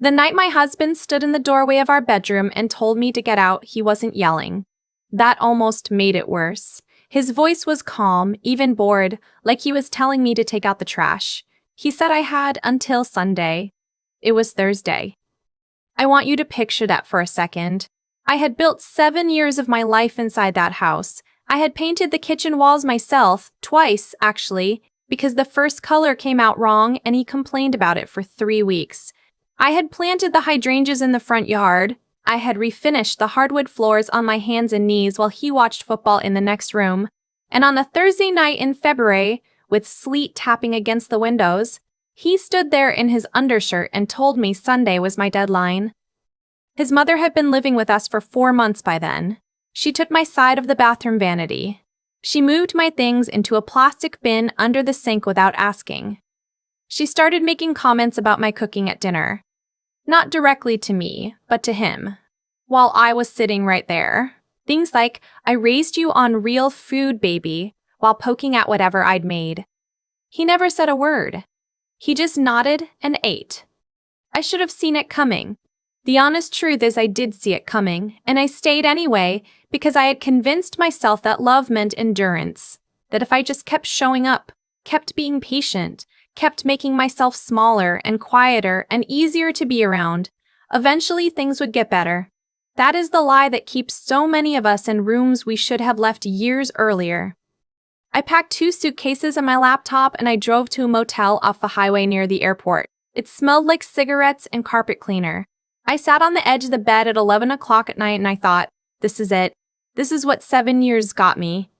The night my husband stood in the doorway of our bedroom and told me to get out, he wasn't yelling. That almost made it worse. His voice was calm, even bored, like he was telling me to take out the trash. He said I had until Sunday. It was Thursday. I want you to picture that for a second. I had built 7 years of my life inside that house. I had painted the kitchen walls myself, twice, actually, because the first color came out wrong and he complained about it for 3 weeks. I had planted the hydrangeas in the front yard. I had refinished the hardwood floors on my hands and knees while he watched football in the next room. And on a Thursday night in February, with sleet tapping against the windows, he stood there in his undershirt and told me Sunday was my deadline. His mother had been living with us for 4 months by then. She took my side of the bathroom vanity. She moved my things into a plastic bin under the sink without asking. She started making comments about my cooking at dinner. Not directly to me, but to him. While I was sitting right there. Things like, "I raised you on real food, baby," while poking at whatever I'd made. He never said a word. He just nodded and ate. I should have seen it coming. The honest truth is I did see it coming, and I stayed anyway because I had convinced myself that love meant endurance. That if I just kept showing up, kept being patient, kept making myself smaller and quieter and easier to be around, eventually things would get better. That is the lie that keeps so many of us in rooms we should have left years earlier. I packed 2 suitcases and my laptop and I drove to a motel off the highway near the airport. It smelled like cigarettes and carpet cleaner. I sat on the edge of the bed at 11 o'clock at night and I thought, this is it. This is what 7 years got me.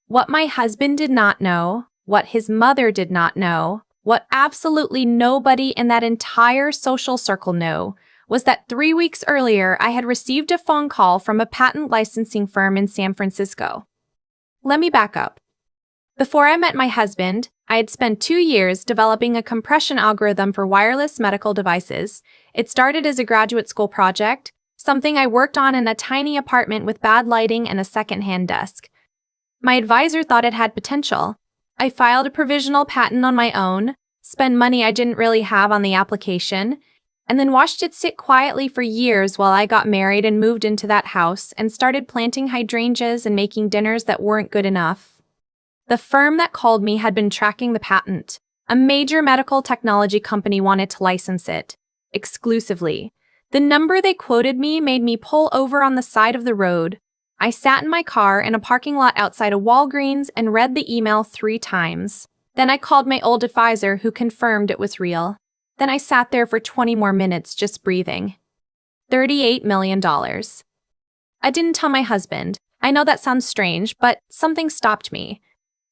What my husband did not know, what his mother did not know, what absolutely nobody in that entire social circle knew, was that 3 weeks earlier I had received a phone call from a patent licensing firm in San Francisco. Let me back up. Before I met my husband, I had spent 2 years developing a compression algorithm for wireless medical devices. It started as a graduate school project, something I worked on in a tiny apartment with bad lighting and a second-hand desk. My advisor thought it had potential. I filed a provisional patent on my own, spent money I didn't really have on the application, and then watched it sit quietly for years while I got married and moved into that house and started planting hydrangeas and making dinners that weren't good enough. The firm that called me had been tracking the patent. A major medical technology company wanted to license it, exclusively. The number they quoted me made me pull over on the side of the road. I sat in my car in a parking lot outside a Walgreens and read the email 3 times. Then I called my old advisor who confirmed it was real. Then I sat there for 20 more minutes just breathing. $38 million. I didn't tell my husband. I know that sounds strange, but something stopped me.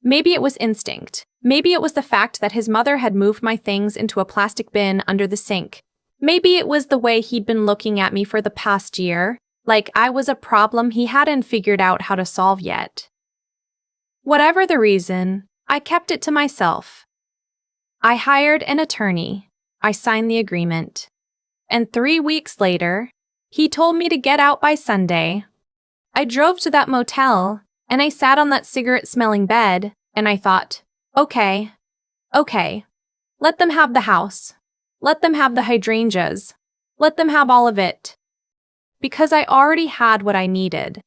Maybe it was instinct. Maybe it was the fact that his mother had moved my things into a plastic bin under the sink. Maybe it was the way he'd been looking at me for the past year, like I was a problem he hadn't figured out how to solve yet. Whatever the reason, I kept it to myself. I hired an attorney. I signed the agreement. And 3 weeks later, he told me to get out by Sunday. I drove to that motel, and I sat on that cigarette-smelling bed, and I thought, okay, let them have the house. Let them have the hydrangeas. Let them have all of it. Because I already had what I needed.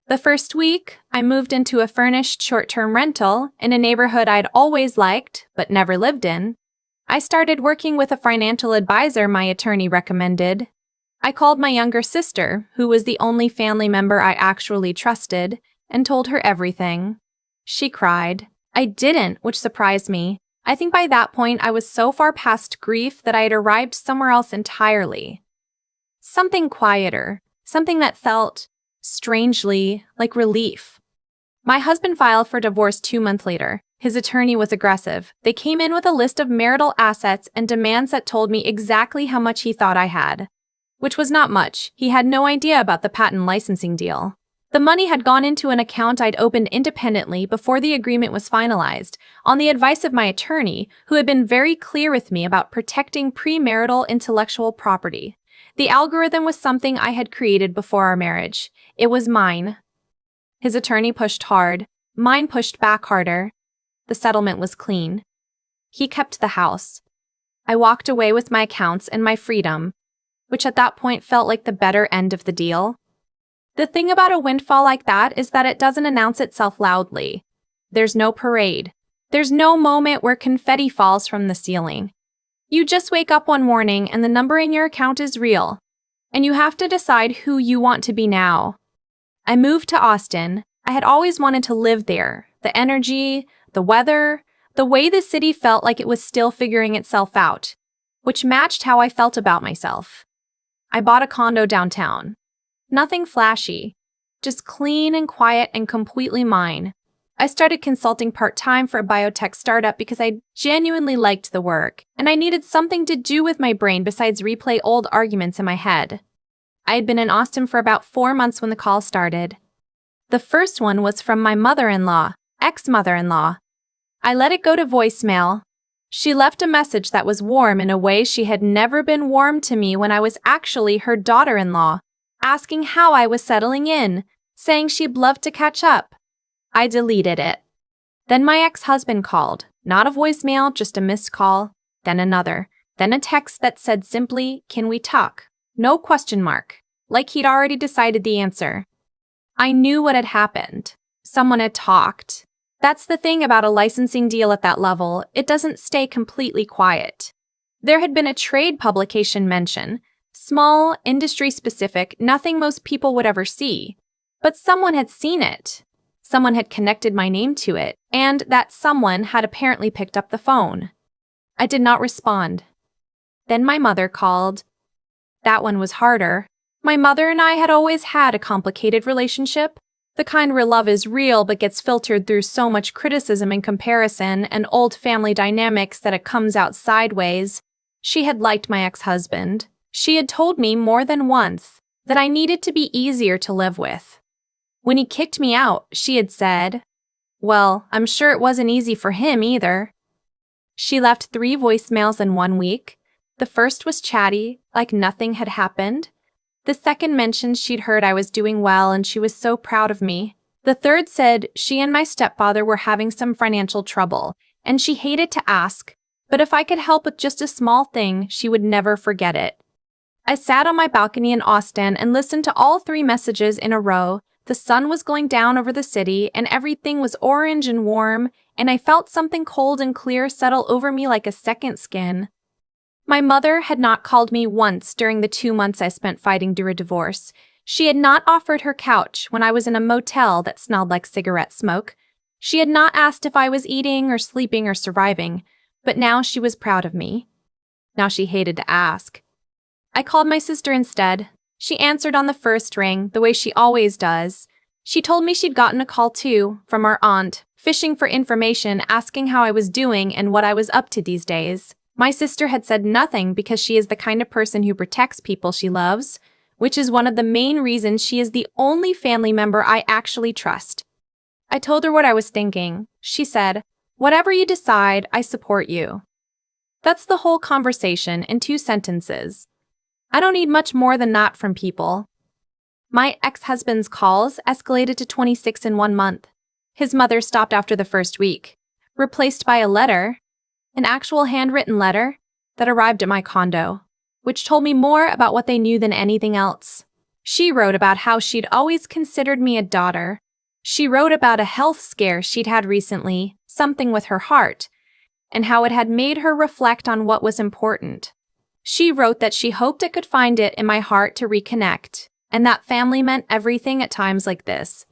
The first week, I moved into a furnished short-term rental in a neighborhood I'd always liked, but never lived in. I started working with a financial advisor my attorney recommended. I called my younger sister, who was the only family member I actually trusted, and told her everything. She cried. I didn't, which surprised me. I think by that point I was so far past grief that I had arrived somewhere else entirely. Something quieter, something that felt, strangely, like relief. My husband filed for divorce 2 months later. His attorney was aggressive. They came in with a list of marital assets and demands that told me exactly how much he thought I had. Which was not much. He had no idea about the patent licensing deal. The money had gone into an account I'd opened independently before the agreement was finalized, on the advice of my attorney, who had been very clear with me about protecting premarital intellectual property. The algorithm was something I had created before our marriage. It was mine. His attorney pushed hard. Mine pushed back harder. The settlement was clean. He kept the house. I walked away with my accounts and my freedom, which at that point felt like the better end of the deal. The thing about a windfall like that is that it doesn't announce itself loudly. There's no parade. There's no moment where confetti falls from the ceiling. You just wake up one morning and the number in your account is real, and you have to decide who you want to be now. I moved to Austin. I had always wanted to live there. The energy, the weather, the way the city felt like it was still figuring itself out, which matched how I felt about myself. I bought a condo downtown. Nothing flashy, just clean and quiet and completely mine. I started consulting part-time for a biotech startup because I genuinely liked the work, and I needed something to do with my brain besides replay old arguments in my head. I had been in Austin for about 4 months when the call started. The first one was from my mother-in-law, ex-mother-in-law. I let it go to voicemail. She left a message that was warm in a way she had never been warm to me when I was actually her daughter-in-law, asking how I was settling in, saying she'd love to catch up. I deleted it. Then my ex-husband called, not a voicemail, just a missed call, then another, then a text that said simply, "Can we talk?" No question mark, like he'd already decided the answer. I knew what had happened. Someone had talked. That's the thing about a licensing deal at that level, it doesn't stay completely quiet. There had been a trade publication mention, small, industry-specific, nothing most people would ever see. But someone had seen it. Someone had connected my name to it, and that someone had apparently picked up the phone. I did not respond. Then my mother called. That one was harder. My mother and I had always had a complicated relationship, the kind where love is real but gets filtered through so much criticism and comparison and old family dynamics that it comes out sideways. She had liked my ex-husband. She had told me more than once that I needed to be easier to live with. When he kicked me out, she had said, "Well, I'm sure it wasn't easy for him either." She left 3 voicemails in 1 week. The first was chatty, like nothing had happened. The second mentioned she'd heard I was doing well and she was so proud of me. The third said she and my stepfather were having some financial trouble, and she hated to ask, but if I could help with just a small thing, she would never forget it. I sat on my balcony in Austin and listened to all 3 messages in a row. The sun was going down over the city, and everything was orange and warm, and I felt something cold and clear settle over me like a second skin. My mother had not called me once during the 2 months I spent fighting through a divorce. She had not offered her couch when I was in a motel that smelled like cigarette smoke. She had not asked if I was eating or sleeping or surviving, but now she was proud of me. Now she hated to ask. I called my sister instead. She answered on the first ring, the way she always does. She told me she'd gotten a call too, from our aunt, fishing for information, asking how I was doing and what I was up to these days. My sister had said nothing because she is the kind of person who protects people she loves, which is one of the main reasons she is the only family member I actually trust. I told her what I was thinking. She said, "Whatever you decide, I support you." That's the whole conversation in 2 sentences. I don't need much more than that from people. My ex-husband's calls escalated to 26 in 1 month. His mother stopped after the first week, replaced by a letter, an actual handwritten letter, that arrived at my condo, which told me more about what they knew than anything else. She wrote about how she'd always considered me a daughter. She wrote about a health scare she'd had recently, something with her heart, and how it had made her reflect on what was important. She wrote that she hoped I could find it in my heart to reconnect, and that family meant everything at times like this.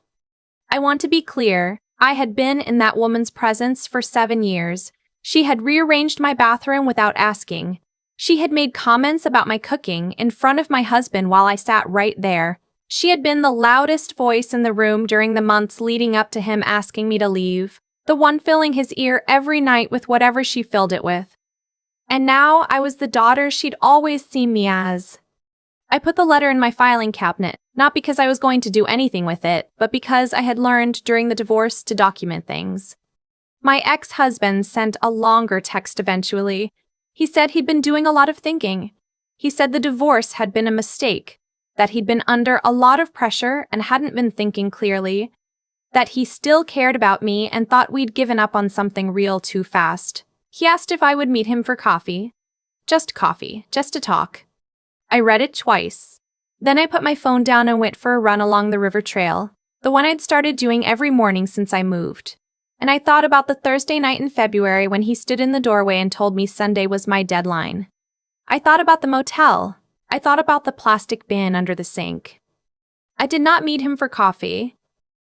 I want to be clear, I had been in that woman's presence for 7 years. She had rearranged my bathroom without asking. She had made comments about my cooking in front of my husband while I sat right there. She had been the loudest voice in the room during the months leading up to him asking me to leave, the one filling his ear every night with whatever she filled it with. And now I was the daughter she'd always seen me as. I put the letter in my filing cabinet, not because I was going to do anything with it, but because I had learned during the divorce to document things. My ex-husband sent a longer text eventually. He said he'd been doing a lot of thinking. He said the divorce had been a mistake, that he'd been under a lot of pressure and hadn't been thinking clearly, that he still cared about me and thought we'd given up on something real too fast. He asked if I would meet him for coffee. Just coffee, just to talk. I read it twice. Then I put my phone down and went for a run along the river trail, the one I'd started doing every morning since I moved. And I thought about the Thursday night in February when he stood in the doorway and told me Sunday was my deadline. I thought about the motel. I thought about the plastic bin under the sink. I did not meet him for coffee.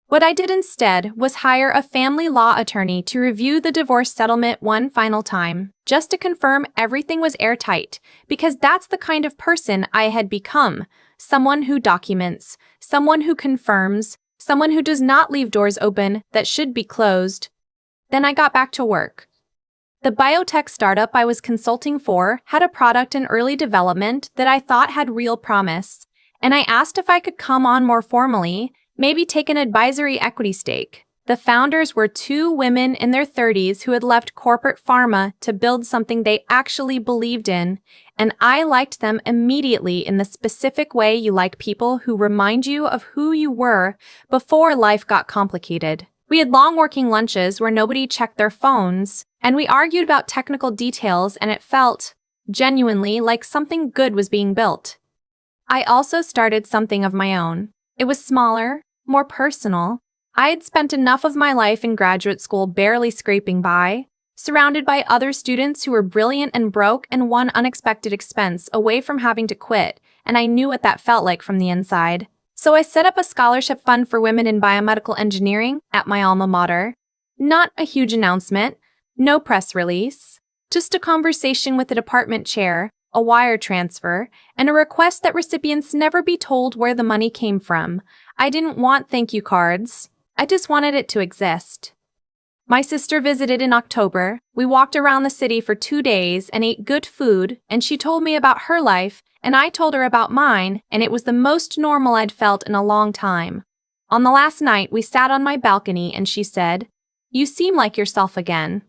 What I did instead was hire a family law attorney to review the divorce settlement one final time, just to confirm everything was airtight, because that's the kind of person I had become, someone who documents, someone who confirms, someone who does not leave doors open that should be closed. Then I got back to work. The biotech startup I was consulting for had a product in early development that I thought had real promise, and I asked if I could come on more formally, maybe take an advisory equity stake. The founders were two women in their 30s who had left corporate pharma to build something they actually believed in, and I liked them immediately in the specific way you like people who remind you of who you were before life got complicated. We had long working lunches where nobody checked their phones, and we argued about technical details, and it felt, genuinely, like something good was being built. I also started something of my own. It was smaller, more personal. I had spent enough of my life in graduate school barely scraping by, surrounded by other students who were brilliant and broke and one unexpected expense away from having to quit, and I knew what that felt like from the inside. So I set up a scholarship fund for women in biomedical engineering at my alma mater. Not a huge announcement, no press release, just a conversation with the department chair, a wire transfer, and a request that recipients never be told where the money came from. I didn't want thank you cards. I just wanted it to exist. My sister visited in October. We walked around the city for 2 days and ate good food, and she told me about her life, and I told her about mine, and it was the most normal I'd felt in a long time. On the last night, we sat on my balcony and she said, "You seem like yourself again."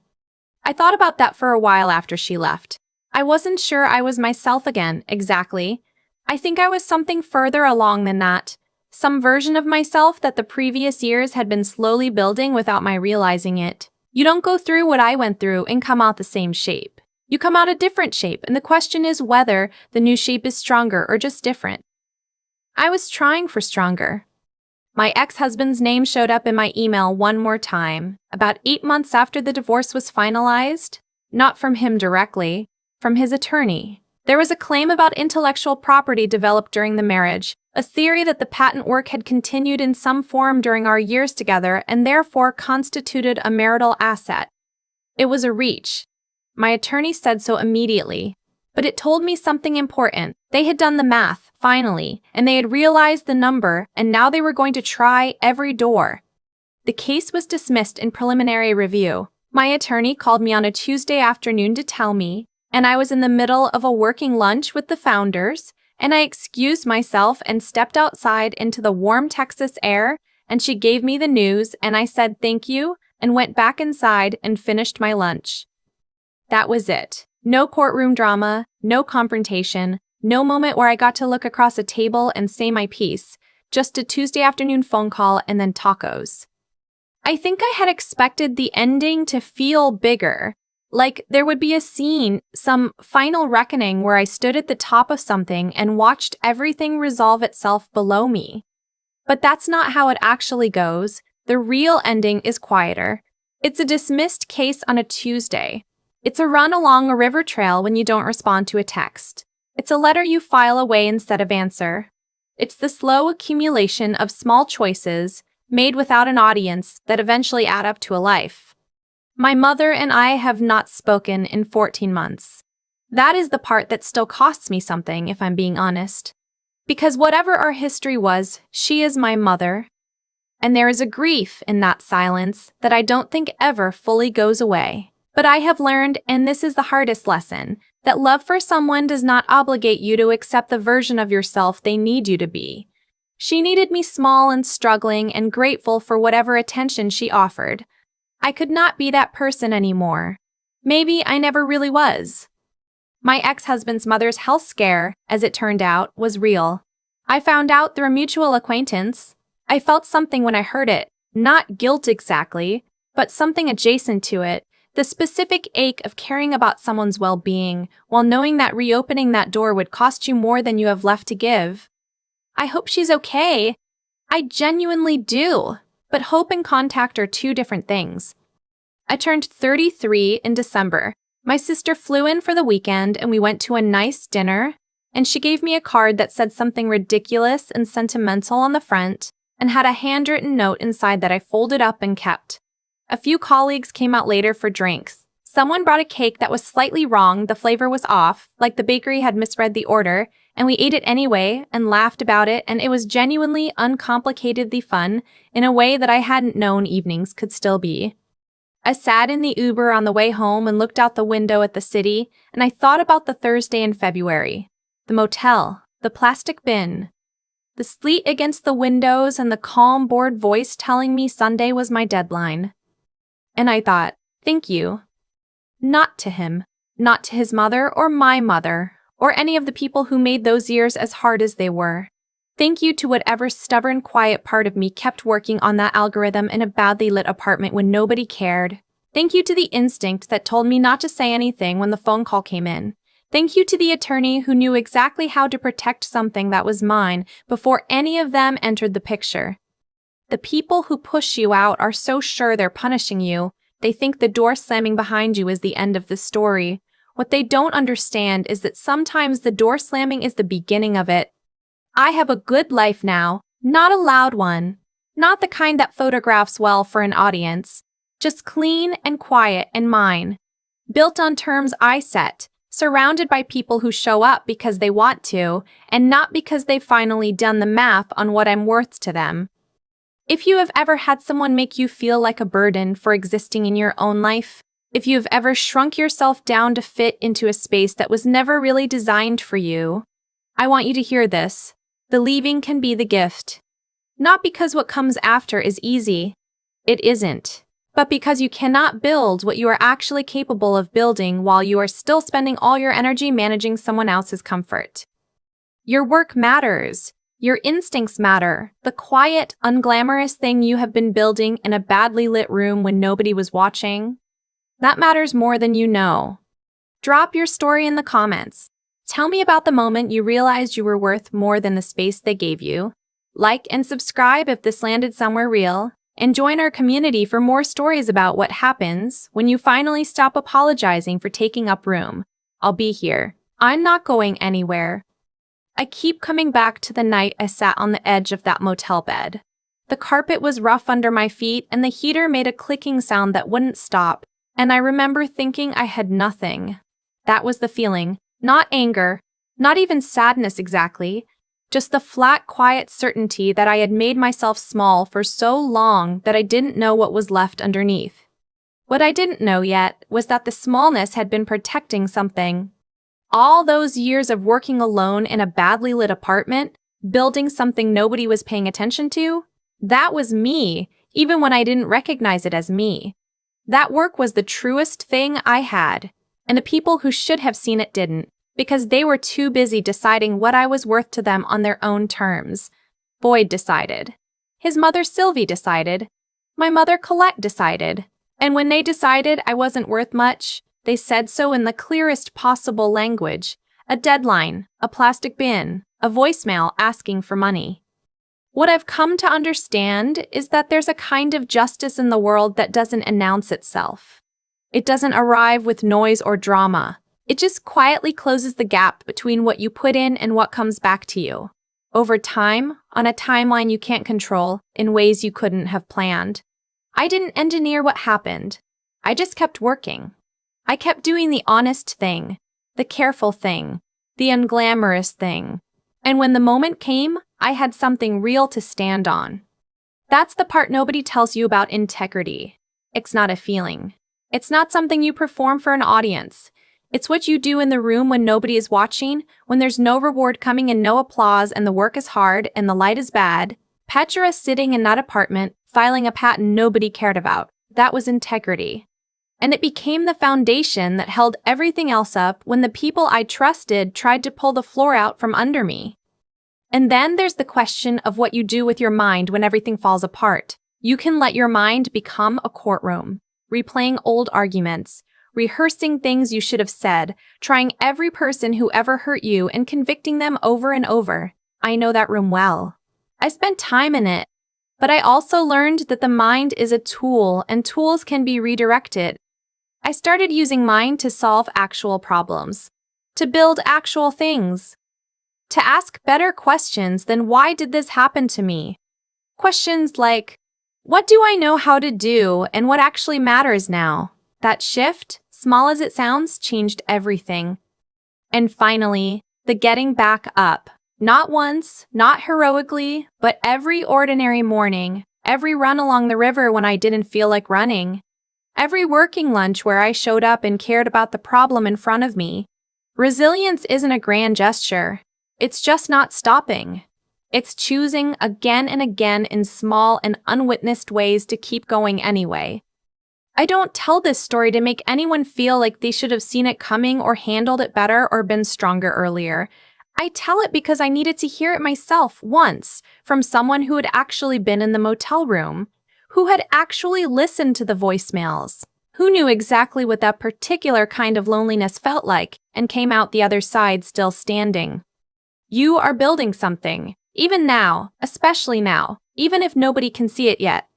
I thought about that for a while after she left. I wasn't sure I was myself again, exactly. I think I was something further along than that. Some version of myself that the previous years had been slowly building without my realizing it. You don't go through what I went through and come out the same shape. You come out a different shape, and the question is whether the new shape is stronger or just different. I was trying for stronger. My ex-husband's name showed up in my email one more time, about 8 months after the divorce was finalized. Not from him directly, from his attorney. There was a claim about intellectual property developed during the marriage, a theory that the patent work had continued in some form during our years together and therefore constituted a marital asset. It was a reach. My attorney said so immediately. But it told me something important. They had done the math, finally, and they had realized the number, and now they were going to try every door. The case was dismissed in preliminary review. My attorney called me on a Tuesday afternoon to tell me, and I was in the middle of a working lunch with the founders, and I excused myself and stepped outside into the warm Texas air, and she gave me the news, and I said thank you, and went back inside and finished my lunch. That was it. No courtroom drama, no confrontation, no moment where I got to look across a table and say my piece, just a Tuesday afternoon phone call and then tacos. I think I had expected the ending to feel bigger, like there would be a scene, some final reckoning where I stood at the top of something and watched everything resolve itself below me. But that's not how it actually goes. The real ending is quieter. It's a dismissed case on a Tuesday. It's a run along a river trail when you don't respond to a text. It's a letter you file away instead of answer. It's the slow accumulation of small choices made without an audience that eventually add up to a life. My mother and I have not spoken in 14 months. That is the part that still costs me something, if I'm being honest. Because whatever our history was, she is my mother. And there is a grief in that silence that I don't think ever fully goes away. But I have learned, and this is the hardest lesson, that love for someone does not obligate you to accept the version of yourself they need you to be. She needed me small and struggling and grateful for whatever attention she offered. I could not be that person anymore. Maybe I never really was. My ex-husband's mother's health scare, as it turned out, was real. I found out through a mutual acquaintance. I felt something when I heard it, not guilt exactly, but something adjacent to it, The specific ache of caring about someone's well-being while knowing that reopening that door would cost you more than you have left to give. I hope she's okay. I genuinely do. But hope and contact are two different things. I turned 33 in December. My sister flew in for the weekend and we went to a nice dinner, and she gave me a card that said something ridiculous and sentimental on the front and had a handwritten note inside that I folded up and kept. A few colleagues came out later for drinks. Someone brought a cake that was slightly wrong, the flavor was off, like the bakery had misread the order, and we ate it anyway and laughed about it, and it was genuinely uncomplicatedly fun in a way that I hadn't known evenings could still be. I sat in the Uber on the way home and looked out the window at the city, and I thought about the Thursday in February. The motel, the plastic bin, the sleet against the windows, and the calm, bored voice telling me Sunday was my deadline. And I thought, thank you. Not to him, not to his mother or my mother, or any of the people who made those years as hard as they were. Thank you to whatever stubborn, quiet part of me kept working on that algorithm in a badly lit apartment when nobody cared. Thank you to the instinct that told me not to say anything when the phone call came in. Thank you to the attorney who knew exactly how to protect something that was mine before any of them entered the picture. The people who push you out are so sure they're punishing you, they think the door slamming behind you is the end of the story. What they don't understand is that sometimes the door slamming is the beginning of it. I have a good life now, not a loud one, not the kind that photographs well for an audience, just clean and quiet and mine, built on terms I set, surrounded by people who show up because they want to, and not because they've finally done the math on what I'm worth to them. If you have ever had someone make you feel like a burden for existing in your own life, if you've ever shrunk yourself down to fit into a space that was never really designed for you, I want you to hear this. The leaving can be the gift. Not because what comes after is easy. It isn't. But because you cannot build what you are actually capable of building while you are still spending all your energy managing someone else's comfort. Your work matters. Your instincts matter. The quiet, unglamorous thing you have been building in a badly lit room when nobody was watching. That matters more than you know. Drop your story in the comments. Tell me about the moment you realized you were worth more than the space they gave you. Like and subscribe if this landed somewhere real, and join our community for more stories about what happens when you finally stop apologizing for taking up room. I'll be here. I'm not going anywhere. I keep coming back to the night I sat on the edge of that motel bed. The carpet was rough under my feet and the heater made a clicking sound that wouldn't stop, and I remember thinking I had nothing. That was the feeling. Not anger, not even sadness exactly, just the flat, quiet certainty that I had made myself small for so long that I didn't know what was left underneath. What I didn't know yet was that the smallness had been protecting something. All those years of working alone in a badly lit apartment, building something nobody was paying attention to, that was me, even when I didn't recognize it as me. That work was the truest thing I had. And the people who should have seen it didn't, because they were too busy deciding what I was worth to them on their own terms. Boyd decided. His mother Sylvie decided. My mother Colette decided. And when they decided I wasn't worth much, they said so in the clearest possible language. A deadline, a plastic bin, a voicemail asking for money. What I've come to understand is that there's a kind of justice in the world that doesn't announce itself. It doesn't arrive with noise or drama. It just quietly closes the gap between what you put in and what comes back to you. Over time, on a timeline you can't control, in ways you couldn't have planned. I didn't engineer what happened. I just kept working. I kept doing the honest thing, the careful thing, the unglamorous thing. And when the moment came, I had something real to stand on. That's the part nobody tells you about integrity. It's not a feeling. It's not something you perform for an audience. It's what you do in the room when nobody is watching, when there's no reward coming and no applause and the work is hard and the light is bad. Petra sitting in that apartment, filing a patent nobody cared about. That was integrity. And it became the foundation that held everything else up when the people I trusted tried to pull the floor out from under me. And then there's the question of what you do with your mind when everything falls apart. You can let your mind become a courtroom. replaying old arguments, rehearsing things you should have said, trying every person who ever hurt you and convicting them over and over. I know that room well. I spent time in it, but I also learned that the mind is a tool and tools can be redirected. I started using mine to solve actual problems, to build actual things, to ask better questions than why did this happen to me? Questions like, what do I know how to do and what actually matters now? That shift, small as it sounds, changed everything. And finally, the getting back up. Not once, not heroically, but every ordinary morning, every run along the river when I didn't feel like running, every working lunch where I showed up and cared about the problem in front of me. Resilience isn't a grand gesture. It's just not stopping. It's choosing again and again in small and unwitnessed ways to keep going anyway. I don't tell this story to make anyone feel like they should have seen it coming or handled it better or been stronger earlier. I tell it because I needed to hear it myself once from someone who had actually been in the motel room, who had actually listened to the voicemails, who knew exactly what that particular kind of loneliness felt like and came out the other side still standing. You are building something, even now, especially now, even if nobody can see it yet.